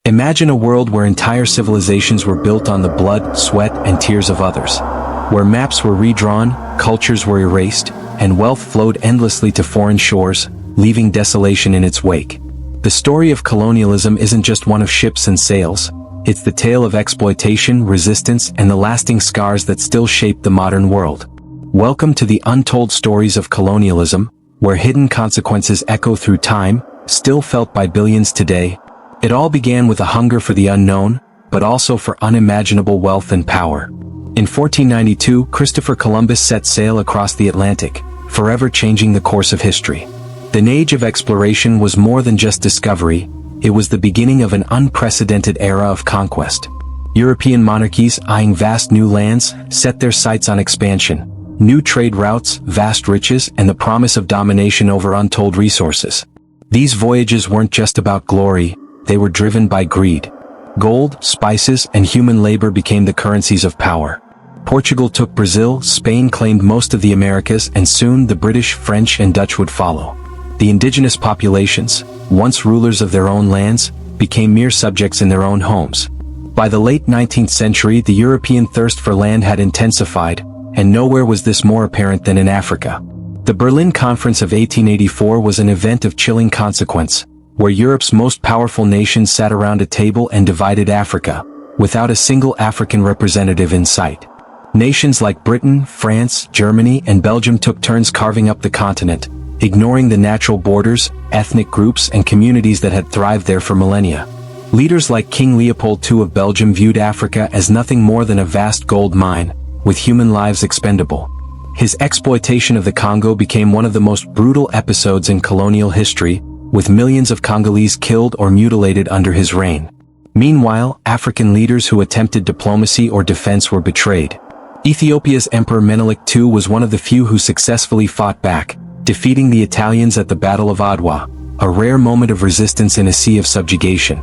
Imagine a world where entire civilizations were built on the blood, sweat, and tears of others. Where maps were redrawn, cultures were erased, and wealth flowed endlessly to foreign shores, leaving desolation in its wake. The story of colonialism isn't just one of ships and sails. It's the tale of exploitation, resistance, and the lasting scars that still shape the modern world. Welcome to the untold stories of colonialism, where hidden consequences echo through time, still felt by billions today. It all began with a hunger for the unknown, but also for unimaginable wealth and power. In 1492, Christopher Columbus set sail across the Atlantic, forever changing the course of history. The age of exploration was more than just discovery, it was the beginning of an unprecedented era of conquest. European monarchies, eyeing vast new lands, set their sights on expansion. New trade routes, vast riches, and the promise of domination over untold resources. These voyages weren't just about glory, they were driven by greed. Gold, spices, and human labor became the currencies of power. Portugal took Brazil, Spain claimed most of the Americas, and soon the British, French, and Dutch would follow. The indigenous populations, once rulers of their own lands, became mere subjects in their own homes. By the late 19th century, the European thirst for land had intensified, and nowhere was this more apparent than in Africa. The Berlin Conference of 1884 was an event of chilling consequence, where Europe's most powerful nations sat around a table and divided Africa, without a single African representative in sight. Nations like Britain, France, Germany, and Belgium took turns carving up the continent, ignoring the natural borders, ethnic groups, and communities that had thrived there for millennia. Leaders like King Leopold II of Belgium viewed Africa as nothing more than a vast gold mine, with human lives expendable. His exploitation of the Congo became one of the most brutal episodes in colonial history, with millions of Congolese killed or mutilated under his reign. Meanwhile, African leaders who attempted diplomacy or defense were betrayed. Ethiopia's Emperor Menelik II was one of the few who successfully fought back, defeating the Italians at the Battle of Adwa, a rare moment of resistance in a sea of subjugation.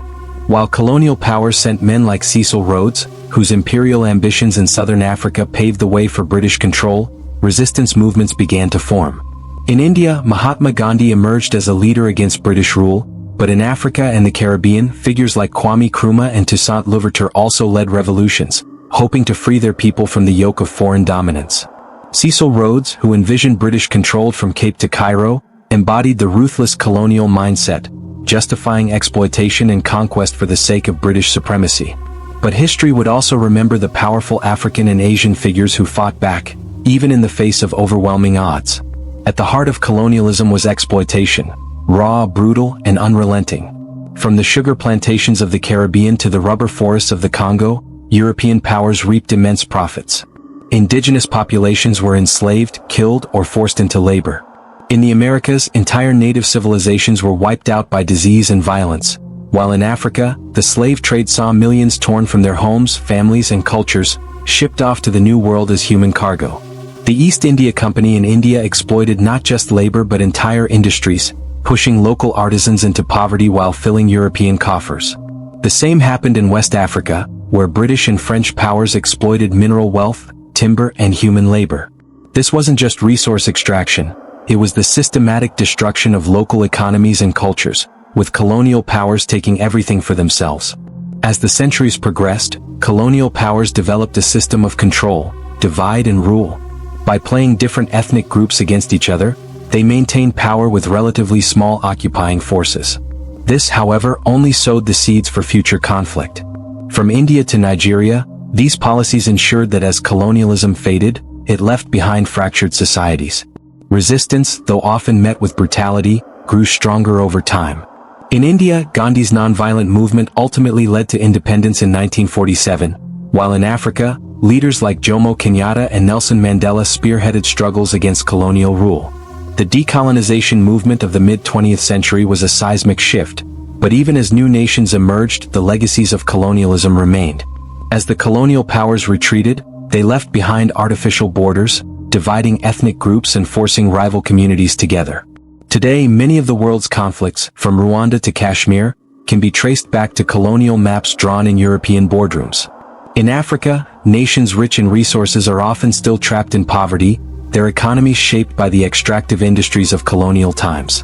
While colonial powers sent men like Cecil Rhodes, whose imperial ambitions in southern Africa paved the way for British control, resistance movements began to form. In India, Mahatma Gandhi emerged as a leader against British rule, but in Africa and the Caribbean, figures like Kwame Nkrumah and Toussaint Louverture also led revolutions, hoping to free their people from the yoke of foreign dominance. Cecil Rhodes, who envisioned British control from Cape to Cairo, embodied the ruthless colonial mindset, justifying exploitation and conquest for the sake of British supremacy. But history would also remember the powerful African and Asian figures who fought back, even in the face of overwhelming odds. At the heart of colonialism was exploitation, raw, brutal, and unrelenting. From the sugar plantations of the Caribbean to the rubber forests of the Congo, European powers reaped immense profits. Indigenous populations were enslaved, killed, or forced into labor. In the Americas, entire native civilizations were wiped out by disease and violence, while in Africa, the slave trade saw millions torn from their homes, families, and cultures, shipped off to the New World as human cargo. The East India Company in India exploited not just labor but entire industries, pushing local artisans into poverty while filling European coffers. The same happened in West Africa, where British and French powers exploited mineral wealth, timber, and human labor. This wasn't just resource extraction, it was the systematic destruction of local economies and cultures, with colonial powers taking everything for themselves. As the centuries progressed, colonial powers developed a system of control, divide and rule. By playing different ethnic groups against each other, they maintained power with relatively small occupying forces. This, however, only sowed the seeds for future conflict. From India to Nigeria, these policies ensured that as colonialism faded, it left behind fractured societies. Resistance, though often met with brutality, grew stronger over time. In India, Gandhi's nonviolent movement ultimately led to independence in 1947, while in Africa, leaders like Jomo Kenyatta and Nelson Mandela spearheaded struggles against colonial rule. The decolonization movement of the mid-20th century was a seismic shift, but even as new nations emerged, the legacies of colonialism remained. As the colonial powers retreated, they left behind artificial borders, dividing ethnic groups and forcing rival communities together. Today, many of the world's conflicts, from Rwanda to Kashmir, can be traced back to colonial maps drawn in European boardrooms. In Africa, nations rich in resources are often still trapped in poverty, their economies shaped by the extractive industries of colonial times.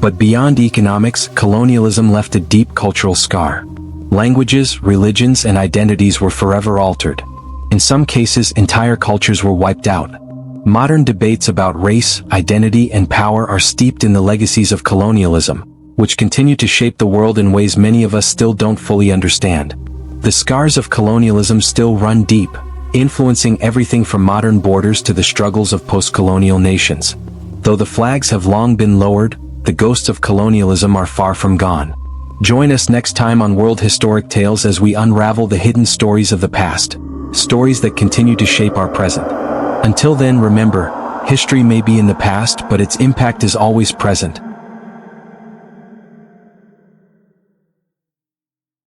But beyond economics, colonialism left a deep cultural scar. Languages, religions, and identities were forever altered. In some cases, entire cultures were wiped out. Modern debates about race, identity, and power are steeped in the legacies of colonialism, which continue to shape the world in ways many of us still don't fully understand. The scars of colonialism still run deep, influencing everything from modern borders to the struggles of post-colonial nations. Though the flags have long been lowered, the ghosts of colonialism are far from gone. Join us next time on World Historic Tales as we unravel the hidden stories of the past, stories that continue to shape our present. Until then, remember, history may be in the past, but its impact is always present.